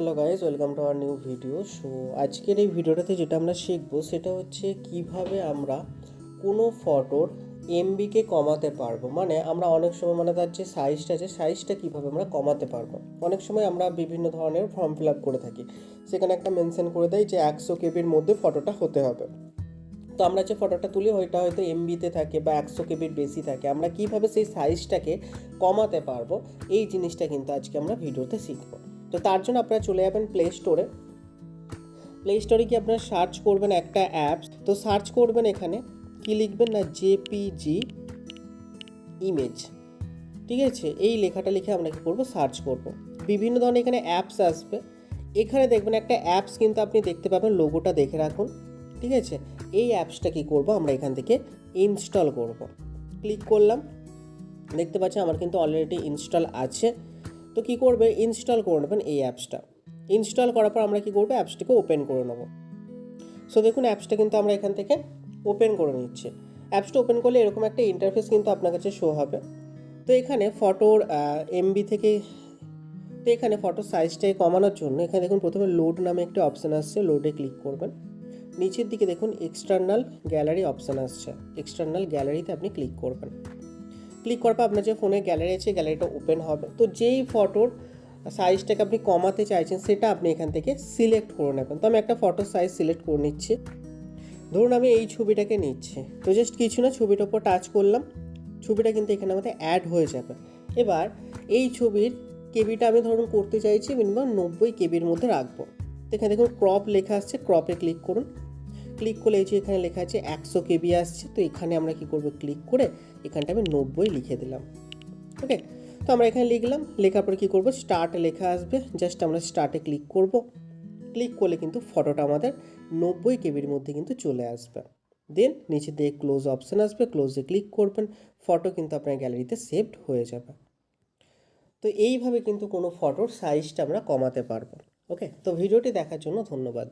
Hello guys, welcome to our new video. So আজকের এই ভিডিওটাতে যেটা আমরা শিখবো সেটা হচ্ছে কিভাবে আমরা কোনো ফটোর এমবিকে কমাতে পারবো। মানে আমরা অনেক সময় তার যে সাইজটা আছে সাইজটা কীভাবে আমরা কমাতে পারবো। অনেক সময় আমরা বিভিন্ন ধরনের ফর্ম ফিল আপ করে থাকি, সেখানে একটা মেনশন করে দেয় যে 100 কেবির মধ্যে ফটোটা হতে হবে। তো আমরা যে ফটোটা তুলি ওইটা হয়তো এমবিতে থাকে বা 100 কেবির বেশি থাকে। আমরা কীভাবে সেই সাইজটাকে কমাতে পারবো এই জিনিসটা কিন্তু আজকে আমরা ভিডিওতে শিখবো। তো তার জন্য আপনারা চলে যাবেন প্লে স্টোরে গিয়ে আপনারা সার্চ করবেন একটা অ্যাপস। তো সার্চ করবেন, এখানে কি লিখবেন না, জেপিজি ইমেজ, ঠিক আছে? এই লেখাটা লিখে আমরা কী করবো, সার্চ করব। বিভিন্ন ধরনের এখানে অ্যাপস আসবে। এখানে দেখবেন একটা অ্যাপস কিন্তু আপনি দেখতে পাবেন, লোগোটা দেখে রাখুন, ঠিক আছে? এই অ্যাপসটা কী করব, আমরা এখান থেকে ইনস্টল করব। ক্লিক করলাম, দেখতে পাচ্ছি আমার কিন্তু অলরেডি ইনস্টল আছে। তো কী করবে, ইনস্টল করে নেবেন এই অ্যাপসটা। ইনস্টল করার পর আমরা কী করবো, অ্যাপসটাকে ওপেন করে নেব। সো দেখুন অ্যাপসটা কিন্তু আমরা এখান থেকে ওপেন করে নিচ্ছি। অ্যাপসটা ওপেন করলে এরকম একটা ইন্টারফেস কিন্তু আপনার কাছে শো হবে। তো এখানে ফটোর এমবি থেকে, তো এখানে ফটো সাইজটাকে কমানোর জন্য এখানে দেখুন প্রথমে লোড নামে একটা অপশান আসছে, লোডে ক্লিক করবেন। নিচের দিকে দেখুন এক্সটার্নাল গ্যালারি অপশান আসছে, এক্সটার্নাল গ্যালারিতে আপনি ক্লিক করবেন। ক্লিক করার পর আপনার যে ফোনে গ্যালারি আছে গ্যালারিটা ওপেন হবে। তো যেই ফটোর সাইজটাকে আপনি কমাতে চাইছেন সেটা আপনি এখান থেকে সিলেক্ট করে নেবেন। তো আমি একটা ফটোর সাইজ সিলেক্ট করে নিচ্ছি। ধরুন আমি এই ছবিটাকে নিচ্ছি, তো জাস্ট কিছু না, ছবিটার উপর টাচ করলাম, ছবিটা কিন্তু এখানে আমাদের অ্যাড হয়ে যাবে। এবার এই ছবির কেবিটা আমি ধরুন করতে চাইছি মিনিমাম 90 কেবির মধ্যে রাখবো। তো এখানে দেখুন ক্রপ লেখা আসছে, ক্রপে ক্লিক করুন। ক্লিক করলে এই যে এখানে লেখা আছে 100 কেবি আসছে। তো এখানে আমরা কি করব, ক্লিক করে এখানটা আমি 90 লিখে দিলাম। ওকে, তো আমরা এখানে লিখলাম, লেখার পরে কী করবো, স্টার্ট লেখা আসবে, জাস্ট আমরা স্টার্টে ক্লিক করব। ক্লিক করলে কিন্তু ফটোটা আমাদের 90 কেবির মধ্যে কিন্তু চলে আসবে। দেন নিচে দিয়ে ক্লোজ অপশান আসবে, ক্লোজে ক্লিক করবেন, ফটো কিন্তু আপনার গ্যালারিতে সেভড হয়ে যাবে। তো এইভাবে কিন্তু কোনো ফটোর সাইজটা আমরা কমাতে পারবো। ওকে, তো ভিডিওটি দেখার জন্য ধন্যবাদ।